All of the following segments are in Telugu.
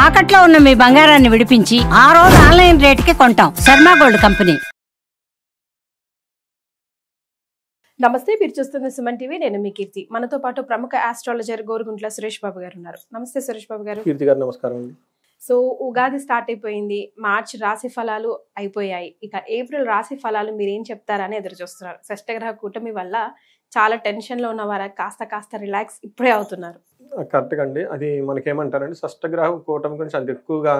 తాకట్లో ఉన్న మీ బంగారాన్ని విడిపించి ఆ రోజు ఆన్లైన్ రేటుకి కొంటాం. Sharma gold company. నమస్తే, మీరు చూస్తున్న సుమన్ టీవీ. నేను మీ కీర్తి. మనతో పాటు ప్రముఖ ఆస్ట్రాలజర్ గోరుగుంట్ల సురేష్ బాబు గారు ఉన్నారు. నమస్తే సురేష్ బాబు గారు. కీర్తి గారు నమస్కారం అండి. సో ఉగాది స్టార్ట్ అయిపోయింది, మార్చ్ రాశి ఫలాలు అయిపోయాయి, ఇక ఏప్రిల్ రాశి ఫలాలు మీరేం చెప్తారని ఎదురు చూస్తున్నారు. షష్టగ్రహ కూటమి వల్ల చాలా టెన్షన్ లో ఉన్న వారు కాస్త రిలాక్స్ ఇప్పుడే అవుతున్నారు. కరెక్ట్గా అండి. అది మనకేమంటారండి, షష్టగ్రహ కూటమి గురించి అంత ఎక్కువగా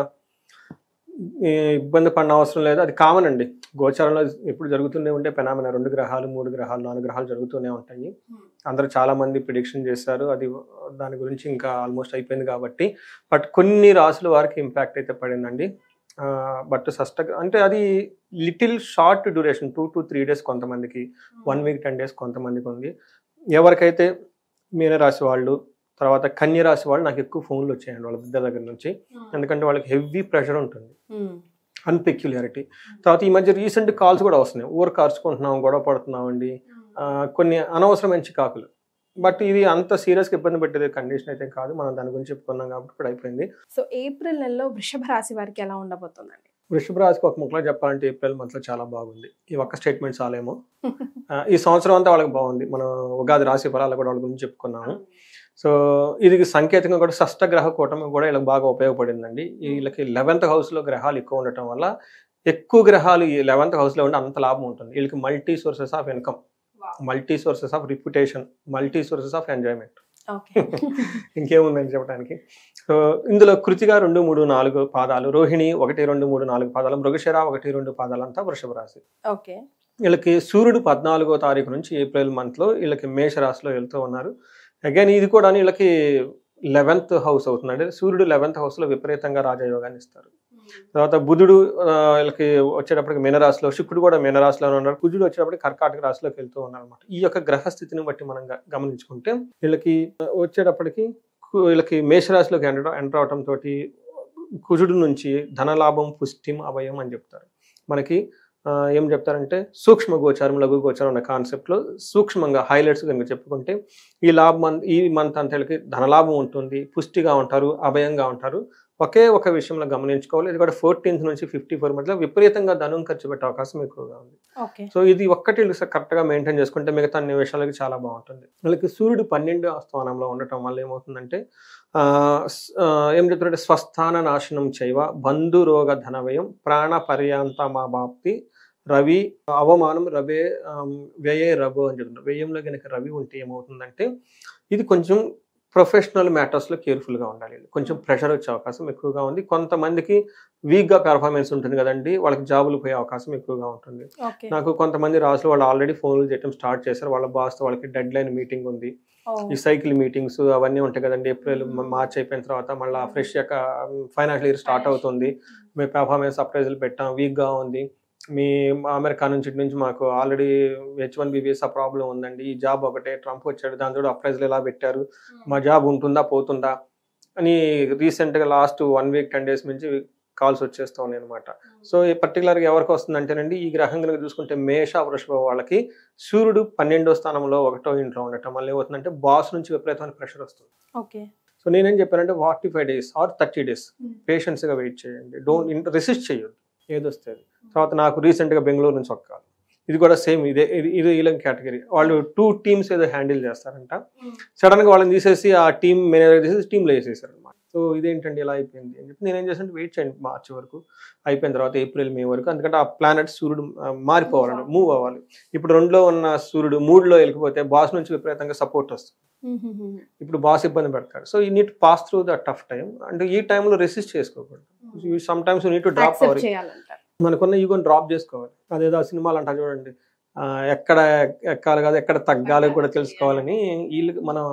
ఇబ్బంది పడిన అవసరం లేదు. అది కామన్ అండి. గోచారంలో ఎప్పుడు జరుగుతూనే ఉంటే పెనామినా 2 గ్రహాలు 3 గ్రహాలు 4 గ్రహాలు జరుగుతూనే ఉంటాయి. అందరూ చాలా మంది ప్రిడిక్షన్ చేశారు. అది దాని గురించి ఇంకా ఆల్మోస్ట్ అయిపోయింది కాబట్టి. బట్ కొన్ని రాసుల వారికి ఇంపాక్ట్ అయితే పడిందండి. బట్ అంటే అది little short duration, 2 to 3 days కొంతమందికి, 1 week 10 days కొంతమందికి ఉంది. ఎవరికైతే మీనరాశి వాళ్ళు, తర్వాత కన్య రాశి వాళ్ళు నాకు ఎక్కువ ఫోన్లు వచ్చాయండి వాళ్ళ బిడ్డ దగ్గర నుంచి. ఎందుకంటే వాళ్ళకి హెవీ ప్రెషర్ ఉంటుంది, అన్పెక్యులారిటీ. తర్వాత ఈ మధ్య రీసెంట్ కాల్స్ కూడా వస్తున్నాయి, ఊరు కార్చుకుంటున్నాం, గొడవ పడుతున్నాం అండి, కొన్ని అనవసరమైన చికాకులు. బట్ ఇది అంత సీరియస్గా ఇబ్బంది పెట్టేది కండిషన్ అయితే కాదు. మనం దాని గురించి చెప్పుకున్నాం కాబట్టి ఇప్పుడు అయిపోయింది. సో ఏప్రిల్ నెలలో వృషభ రాశి వారికి ఎలా ఉండబోతుందండి? వృషభ రాశికి ఒక ముక్కలో చెప్పాలంటే ఏప్రిల్ మంత్లో చాలా బాగుంది. ఈ ఒక్క స్టేట్మెంట్ చాలేమో. ఈ సంవత్సరం అంతా వాళ్ళకి బాగుంది. మనం ఉగాది రాశి ఫలాలు కూడా వాళ్ళ గురించి చెప్పుకున్నాము. సో ఇది సంకేతంగా కూడా షష్టగ్రహ కూటమి కూడా వీళ్ళకి బాగా ఉపయోగపడిందండి. వీళ్ళకి 11th హౌస్లో గ్రహాలు ఎక్కువ ఉండటం వల్ల, ఎక్కువ గ్రహాలు ఈ 11th హౌస్లో ఉంటే అంత లాభం ఉంటుంది. వీళ్ళకి multi sources of income, multi sources of reputation, multi sources of enjoyment. ఇంకేముందని చెప్పడానికి. సో ఇందులో కృతిగా 2, 3, 4 పాదాలు, రోహిణి 1, 2, 3, 4 పాదాలు, మృగశిర 1, 2 పాదాలు అంతా వృషభ రాశి. వీళ్ళకి సూర్యుడు 14వ తారీఖు నుంచి ఏప్రిల్ మంత్లో వీళ్ళకి మేష రాశిలో వెళ్తూ ఉన్నారు. అగైన్ ఇది కూడా వీళ్ళకి 11th హౌస్ అవుతుందండి. సూర్యుడు 11th హౌస్లో విపరీతంగా రాజయోగాన్ని ఇస్తారు. తర్వాత బుధుడు వీళ్ళకి వచ్చేటప్పటికి మీనరాశిలో, శుక్రుడు కూడా మీనరాశిలోనే ఉన్నారు, కుజుడు వచ్చేటప్పటికి కర్కాటక రాశిలోకి వెళ్తూ ఉన్నారు అనమాట. ఈ యొక్క గ్రహస్థితిని బట్టి మనం గమనించుకుంటే వీళ్ళకి వచ్చేటప్పటికి వీళ్ళకి మేషరాశిలోకి ఎంటర్ అవటంతో కుజుడు నుంచి ధనలాభం, పుష్టిం, అభయం అని చెప్తారు. మనకి ఏం చెప్తారంటే సూక్ష్మ గోచారం, లఘు గోచారం అనే కాన్సెప్ట్లో సూక్ష్మంగా హైలైట్స్ కనుక చెప్పుకుంటే ఈ మంత్ అంతా వీళ్ళకి ధనలాభం ఉంటుంది, పుష్టిగా ఉంటారు, అభయంగా ఉంటారు. ఒకే ఒక విషయంలో గమనించుకోవాలి, ఇది కూడా 14th నుంచి 54 మధ్యలో విపరీతంగా ధనం ఖర్చు పెట్టే అవకాశం ఎక్కువగా ఉంది. సో ఇది ఒక్కటి కరెక్ట్గా మెయింటైన్ చేసుకుంటే మిగతా అన్ని విషయాలకి చాలా బాగుంటుంది. వాళ్ళకి సూర్యుడు 12వ స్థానంలో ఉండటం వల్ల ఏమవుతుందంటే ఏం చెప్తారంటే స్వస్థాన నాశనం చేయవ, బంధురోగ ధనవ్యయం, ప్రాణ పర్యాంతమాప్తి, రవి అవమానం, వ్యయే రఘు అని చెప్తున్నారు. వ్యయంలో కనుక రవి ఉంటే ఏమవుతుందంటే ఇది కొంచెం ప్రొఫెషనల్ మ్యాటర్స్లో కేర్ఫుల్గా ఉండాలి. కొంచెం ప్రెషర్ వచ్చే అవకాశం ఎక్కువగా ఉంది. కొంతమందికి వీక్గా పెర్ఫార్మెన్స్ ఉంటుంది కదండి, వాళ్ళకి జాబులు పోయే అవకాశం ఎక్కువగా ఉంటుంది. నాకు కొంతమంది రాసులు వాళ్ళు ఆల్రెడీ ఫోన్లు చేయడం స్టార్ట్ చేశారు. వాళ్ళ బాస్తో వాళ్ళకి డెడ్ లైన్ మీటింగ్ ఉంది. ఈ సైకిల్ మీటింగ్స్ అవన్నీ ఉంటాయి కదండి. ఏప్రిల్ మార్చ్ అయిపోయిన తర్వాత మళ్ళీ ఫ్రెష్ యొక్క ఫైనాన్షియల్ ఇయర్ స్టార్ట్ అవుతుంది. మీ పెర్ఫార్మెన్స్ అప్రైజల్ పెట్టాం, వీక్గా ఉంది, మీ అమెరికా నుంచి మాకు ఆల్రెడీ H1B వీసా ప్రాబ్లం ఉందండి, ఈ జాబ్ ఒకటే, ట్రంప్ వచ్చాడు, దాంతో అప్రైజల్ ఎలా పెట్టారు, మా జాబ్ ఉంటుందా పోతుందా అని రీసెంట్గా లాస్ట్ 1 week 10 days నుంచి కాల్స్ వచ్చేస్తూ ఉన్నాయి అనమాట. సో ఈ పర్టికులర్గా ఎవరికి వస్తుందంటేనండి, ఈ గ్రహం కనుక చూసుకుంటే మేష వృషభ వాళ్ళకి సూర్యుడు 12వ స్థానంలో 1వ ఇంట్లో ఉండటం వల్ల ఏమవుతుందంటే బాస్ నుంచి విపరీతమైన ప్రెషర్ వస్తుంది. సో నేనేం చెప్పానంటే 45 days or 30 days పేషెన్స్గా వెయిట్ చేయండి. డోంట్ రెసిస్ట్ చేయొద్దు, ఏదొస్తుంది. తర్వాత నాకు రీసెంట్గా బెంగళూరు నుంచి ఒక కాల్, ఇది కూడా సేమ్ ఇది ఇలా కేటగిరీ. వాళ్ళు 2 teams ఏదో హ్యాండిల్ చేస్తారంట. సడన్గా వాళ్ళని తీసేసి ఆ టీమ్ మేనేజర్ తీసేసి టీంలో వేసేసారు అనమాట. సో ఇదేంటండి ఇలా అయిపోయింది అని చెప్పి నేనేం చేశాను, వెయిట్ చేయండి మార్చి వరకు, అయిపోయిన తర్వాత ఏప్రిల్ మే వరకు. ఎందుకంటే ఆ ప్లానెట్ సూర్యుడు మారిపోవాలండి, మూవ్ అవ్వాలి. ఇప్పుడు 2లో ఉన్న సూర్యుడు 3లో వెళ్ళిపోతే బాస్ నుంచి విపరీతంగా సపోర్ట్ వస్తుంది. ఇప్పుడు బాస్ ఇబ్బంది పెడతాడు. So you need pass through the tough time. అంటే ఈ టైంలో రెసిస్ట్ చేసుకోకూడదు. Sometimes you need to drop our, మనకున్న ఈగోని డ్రాప్ చేసుకోవాలి. అదేదో ఆ సినిమాలు అంటారు చూడండి, ఎక్కడ ఎక్కాలి కాదు ఎక్కడ తగ్గాలి కూడా తెలుసుకోవాలని. వీళ్ళు మనం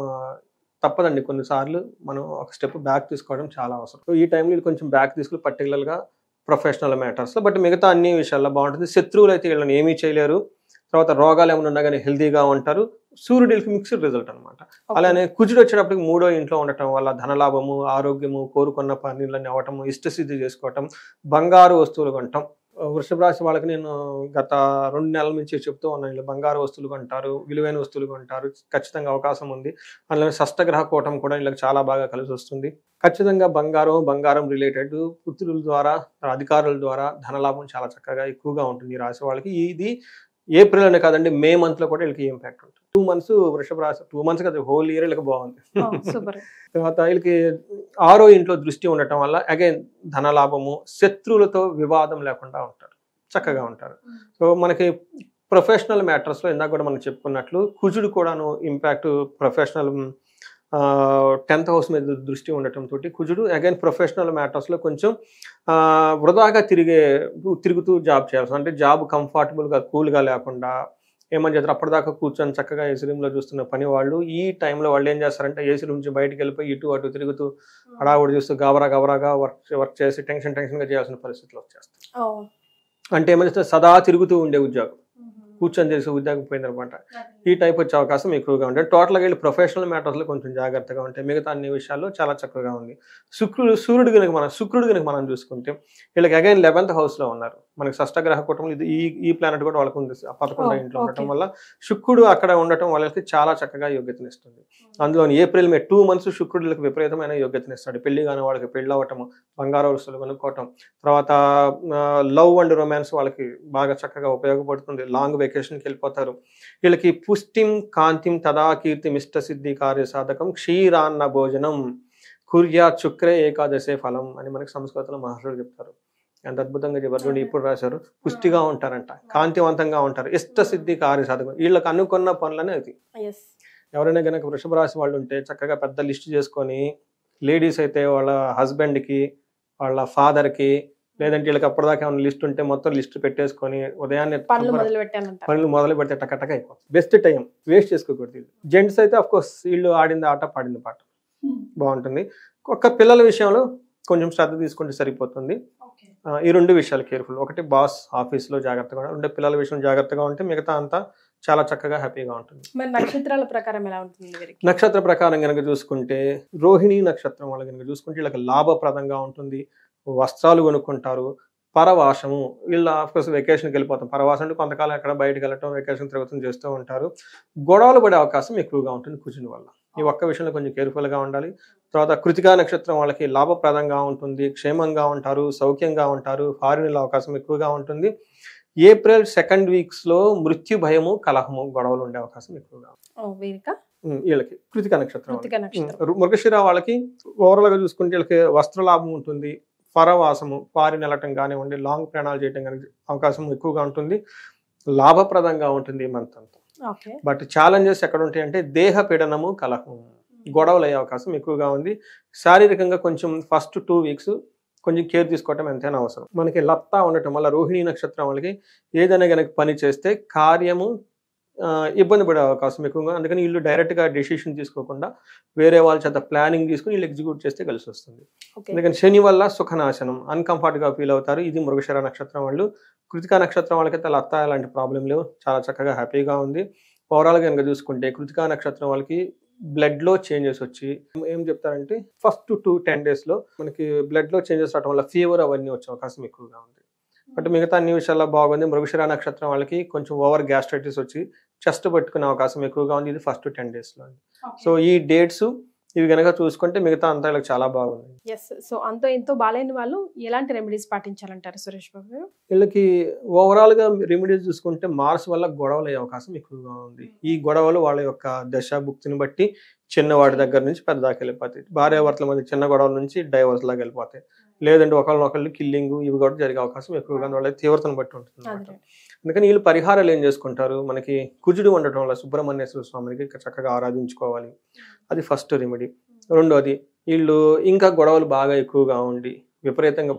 తప్పదండి, కొన్నిసార్లు మనం ఒక స్టెప్ బ్యాక్ తీసుకోవడం చాలా అవసరం. సో ఈ టైంలో వీళ్ళు కొంచెం బ్యాక్ తీసుకుని పర్టికులర్గా ప్రొఫెషనల్ మ్యాటర్స్లో, బట్ మిగతా అన్ని విషయాల్లో బాగుంటుంది. శత్రువులు అయితే వీళ్ళని ఏమీ చేయలేరు. తర్వాత రోగాలు ఏమైనా ఉన్నా కానీ హెల్తీగా ఉంటారు. సూర్యుడికి మిక్స్డ్ రిజల్ట్ అనమాట. అలానే కుజుడు వచ్చేటప్పటికి 3వ ఇంట్లో ఉండటం వల్ల ధనలాభము, ఆరోగ్యము, కోరుకున్న పనులన్నీ అవటము, ఇష్టసిద్ధి చేసుకోవటం, బంగారు వస్తువులు కొనటం, వృషభ రాశి వాళ్ళకి నేను గత 2 నెలల నుంచి చెప్తూ ఉన్నాను. వీళ్ళు బంగారు వస్తువులు కొంటారు, విలువైన వస్తువులు కొంటారు. ఖచ్చితంగా అవకాశం ఉంది. అందులో షష్టగ్రహ కూటం కూడా వీళ్ళకి చాలా బాగా కలిసి వస్తుంది. ఖచ్చితంగా బంగారం రిలేటెడ్ పుత్రుల ద్వారా, అధికారుల ద్వారా ధనలాభం చాలా చక్కగా ఎక్కువగా ఉంటుంది ఈ రాశి వాళ్ళకి. ఇది ఏప్రిల్ అనే కాదండి, మే మంత్ లో కూడా వీళ్ళకి ఇంపాక్ట్ ఉంటుంది. 2 months వృషభ రాశి, 2 months కదా, హోల్ ఇయర్ వీళ్ళకి బాగుంది. సూపర్. తర్వాత వీళ్ళకి 6వ ఇంట్లో దృష్టి ఉండటం వల్ల అగైన్ ధనలాభము, శత్రువులతో వివాదం లేకుండా ఉంటారు, చక్కగా ఉంటారు. సో మనకి ప్రొఫెషనల్ మ్యాటర్స్ లో ఇందాక కూడా మనం చెప్పుకున్నట్లు కుజుడు కూడాను ఇంపాక్ట్ ప్రొఫెషనల్ 10th హౌస్ మీద దృష్టి ఉండటం తోటి కుజుడు అగైన్ ప్రొఫెషనల్ మ్యాటర్స్ లో కొంచెం వృధాగా తిరుగుతూ జాబ్ చేయాల్సి, అంటే జాబ్ కంఫర్టబుల్ గా కూల్ గా లేకుండా ఏమని చేస్తారు, అప్పటిదాకా కూర్చొని చక్కగా ఏసీ రూమ్ లో చూస్తున్న పని వాళ్ళు ఈ టైంలో వాళ్ళు ఏం చేస్తారంటే ఏసీ రూమ్ నుంచి బయటకు వెళ్ళిపోయి ఇటు అటు తిరుగుతూ హడావుడి చూస్తూ గబరాగా వర్క్ చేసి టెన్షన్ గా చేయాల్సిన పరిస్థితులు వచ్చేస్తాయి. అంటే ఏమని చేస్తారు, సదా తిరుగుతూ ఉండే ఉద్యోగం, కూర్చొని చేసే ఉద్యోగం పోయిందనమాట. ఈ టైప్ వచ్చే అవకాశం ఎక్కువగా ఉంటుంది. టోటల్గా వెళ్ళి ప్రొఫెషనల్ మ్యాటర్స్లో కొంచెం జాగ్రత్తగా ఉంటాయి. మిగతా అన్ని విషయాల్లో చాలా చక్కగా ఉంది. శుక్రుడు కనుక మనం చూసుకుంటే వీళ్ళకి అగైన్ 11th హౌస్లో ఉన్నారు. మనకి షష్టగ్రహ కూటములు ఇది ఈ ప్లానెట్ కూడా వాళ్ళకు ఉంది 11వ ఇంట్లో ఉండటం వల్ల. శుక్రుడు అక్కడ ఉండటం వాళ్ళకి చాలా చక్కగా యోగ్యతనిస్తుంది. అందులో ఏప్రిల్ మే 2 months శుక్రుడికి విపరీతమైన యోగ్యతనిస్తాడు. పెళ్లి కాని వాళ్ళకి పెళ్ళి అవ్వటం, బంగారు వస్తువులు కొనుక్కోవటం, తర్వాత లవ్ అండ్ రొమాన్స్ వాళ్ళకి బాగా చక్కగా ఉపయోగపడుతుంది. లాంగ్ వెకేషన్కి వెళ్ళిపోతారు. వీళ్ళకి పుష్టిం కాంతిం తదా కీర్తి మిష్ట సిద్ధి కార్య సాధకం క్షీరాన్న భోజనం కుర్యా శుక్రే ఏకాదశే ఫలం అని మనకి సంస్కృతంలో మహర్షులు చెప్తారు. ఎంత అద్భుతంగా చెప్పారు. ఇప్పుడు రాశారు, పుష్టిగా ఉంటారంట, కాంతివంతంగా ఉంటారు, ఇష్ట సిద్ధి కార్య సాధకం. వీళ్ళకి అనుకున్న పనులనే అది. ఎవరైనా కనుక వృషభ రాశి వాళ్ళు ఉంటే చక్కగా పెద్ద లిస్ట్ చేసుకొని, లేడీస్ అయితే వాళ్ళ హస్బెండ్కి, వాళ్ళ ఫాదర్కి, లేదంటే వీళ్ళకి అప్పటిదాకా ఏమైనా లిస్ట్ ఉంటే మొత్తం లిస్ట్ పెట్టేసుకొని ఉదయాన్నే పనులు మొదలు పెడితే టకటక అయిపోతుంది. బెస్ట్ టైం వేస్ట్ చేసుకోకూడదు. జెంట్స్ అయితే అఫ్ కోర్స్ వీళ్ళు ఆడింది ఆట పాడింది పాట బాగుంటుంది. ఒక్క పిల్లల విషయంలో కొంచెం శ్రద్ధ తీసుకుంటే సరిపోతుంది. ఈ 2 విషయాలు కేర్ఫుల్. ఒకటి బాస్ ఆఫీస్లో జాగ్రత్తగా ఉంటే, పిల్లల విషయం జాగ్రత్తగా ఉంటే మిగతా అంతా చాలా చక్కగా హ్యాపీగా ఉంటుంది. నక్షత్రాల ప్రకారం ఎలా ఉంటుంది? నక్షత్ర ప్రకారం కనుక చూసుకుంటే రోహిణి నక్షత్రం వాళ్ళు కనుక చూసుకుంటే వీళ్ళకి లాభప్రదంగా ఉంటుంది. వస్త్రాలు కొనుక్కుంటారు. పరవాసము, వీళ్ళు ఆఫ్కోర్స్ వెకేషన్కి వెళ్ళిపోతాం. పరవాసం అంటే కొంతకాలం ఎక్కడ బయటకు వెళ్ళటం, వెకేషన్ తిరుగుతం చేస్తూ ఉంటారు. గొడవలు పడే అవకాశం ఎక్కువగా ఉంటుంది కుజుని వల్ల. ఈ ఒక్క విషయంలో కొంచెం కేర్ఫుల్గా ఉండాలి. తర్వాత కృతికా నక్షత్రం వాళ్ళకి లాభప్రదంగా ఉంటుంది, క్షేమంగా ఉంటారు, సౌఖ్యంగా ఉంటారు. ఫారిన్ల అవకాశం ఎక్కువగా ఉంటుంది. ఏప్రిల్ 2nd weeks లో మృత్యు భయము, కలహము, గొడవలు ఉండే అవకాశం ఎక్కువగా వీళ్ళకి కృతికా నక్షత్రం. మృగశిర వాళ్ళకి ఓవరాల్ గా చూసుకుంటే వీళ్ళకి వస్త్ర లాభం ఉంటుంది, పరవాసము, ఫారిన్ వెళ్ళటం కానివ్వండి, లాంగ్ ప్రయాణాలు చేయడం కానీ అవకాశం ఎక్కువగా ఉంటుంది. లాభప్రదంగా ఉంటుంది ఈ మంత్ అంతా. బట్ ఛాలెంజెస్ ఎక్కడ ఉంటాయంటే దేహ పీడనము, కలహము, గొడవలు అయ్యే అవకాశం ఎక్కువగా ఉంది. శారీరకంగా కొంచెం ఫస్ట్ 2 weeks కొంచెం కేర్ తీసుకోవటం ఎంతైనా అవసరం. మనకి లత్తా ఉండటం వల్ల రోహిణి నక్షత్రం వాళ్ళకి ఏదైనా కనుక పని చేస్తే కార్యము ఇబ్బంది పడే అవకాశం ఎక్కువగా. అందుకని వీళ్ళు డైరెక్ట్గా డెసిషన్ తీసుకోకుండా వేరే వాళ్ళ చేత ప్లానింగ్ తీసుకుని వీళ్ళు ఎగ్జిక్యూట్ చేస్తే కలిసి వస్తుంది. అందుకని శని వల్ల సుఖనాశనం, అన్కంఫర్ట్గా ఫీల్ అవుతారు. ఇది మృగశిర నక్షత్రం వాళ్ళు. కృతికా నక్షత్రం వాళ్ళకైతే లత్తా అలాంటి ప్రాబ్లం లేవు, చాలా చక్కగా హ్యాపీగా ఉంది. ఓవరాల్గా కనుక చూసుకుంటే కృతికా నక్షత్రం వాళ్ళకి బ్లడ్లో చేంజెస్ వచ్చి ఏం చెప్తారంటే ఫస్ట్ 10 days మనకి బ్లడ్లో చేంజెస్ రావడం వల్ల ఫీవర్ అవన్నీ వచ్చే అవకాశం ఎక్కువగా ఉంది. బట్ మిగతా అన్ని విషయాల్లో బాగుంది. మృగశిర నక్షత్రం వాళ్ళకి కొంచెం ఓవర్ గ్యాస్ట్రైటిస్ వచ్చి చెస్ట్ పట్టుకునే అవకాశం ఎక్కువగా ఉంది. ఇది ఫస్ట్ 10 days. సో ఈ డేట్స్ ఇవి కనుక చూసుకుంటే మిగతా అంతా వీళ్ళకి చాలా బాగుంది. సో అంతో ఎంతో బాగాలేని వాళ్ళు ఎలాంటి రెమెడీస్ పాటించాలంటారు సురేష్ బాబు గారు? వీళ్ళకి ఓవరాల్ గా రెమెడీస్ చూసుకుంటే మార్స్ వల్ల గొడవలు అయ్యే అవకాశం ఎక్కువగా ఉంది. ఈ గొడవలు వాళ్ళ యొక్క దశ భుక్తిని బట్టి చిన్నవాడి దగ్గర నుంచి పెద్ద దాకా వెళ్ళిపోతాయి. భార్యాభర్తల మధ్య చిన్న గొడవల నుంచి డైవర్స్ లాగా వెళ్ళిపోతాయి. లేదంటే ఒకళ్ళనొకళ్ళు కిల్లింగ్ ఇవి కూడా జరిగే అవకాశం ఎక్కువగా వాళ్ళ తీవ్రతను బట్టి ఉంటుంది అన్నమాట. అందుకని వీళ్ళు పరిహారాలు ఏం చేసుకుంటారు, మనకి కుజుడు ఉండటం వల్ల సుబ్రహ్మణ్యేశ్వర స్వామికి చక్కగా ఆరాధించుకోవాలి. అది ఫస్ట్ రెమెడీ. రెండోది వీళ్ళు ఇంకా గొడవలు బాగా ఎక్కువగా ఉండి విపరీతంగా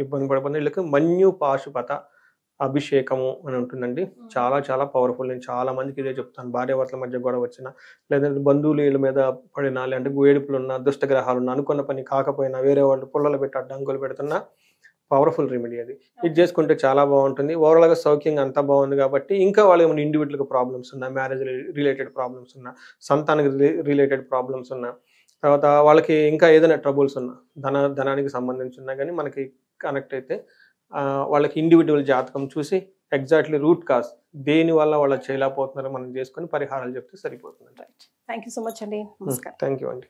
ఇబ్బంది పడిపోతుంది. వీళ్ళకి మన్యు పాశుపత అభిషేకము అని ఉంటుందండి. చాలా చాలా పవర్ఫుల్. నేను చాలా మందికి ఇదే చెప్తాను. భార్యాభర్తల మధ్య గొడవ వచ్చినా, లేదంటే బంధువులు వీళ్ళ మీద పడినా, లేదంటే ఏడుపులున్నా, దుష్టగ్రహాలున్నా, అనుకున్న పని కాకపోయినా, వేరే వాళ్ళు పుల్లలు పెట్టి అడ్డంకులు పెడుతున్నా పవర్ఫుల్ రెమెడీ అది. ఇది చేసుకుంటే చాలా బాగుంటుంది. ఓవరాల్గా సౌఖ్యంగా అంతా బాగుంది కాబట్టి ఇంకా వాళ్ళు ఏమైనా ఇండివిజువల్గా ప్రాబ్లమ్స్ ఉన్నా, మ్యారేజ్ రిలేటెడ్ ప్రాబ్లమ్స్ ఉన్నా, సంతానికి రిలేటెడ్ ప్రాబ్లమ్స్ ఉన్నా, తర్వాత వాళ్ళకి ఇంకా ఏదైనా ట్రబుల్స్ ఉన్నా, ధనానికి సంబంధించి ఉన్నా కానీ మనకి కనెక్ట్ అయితే వాళ్ళకి ఇండివిజువల్ జాతకం చూసి ఎగ్జాక్ట్లీ రూట్ కాజ్ దేని వల్ల వాళ్ళు చేయలేకపోతున్నారో మనం చేసుకొని పరిహారాలు చెప్తే సరిపోతుంది. థ్యాంక్ యూ సో మచ్ అండి. నమస్కారం. థ్యాంక్ యూ అండి.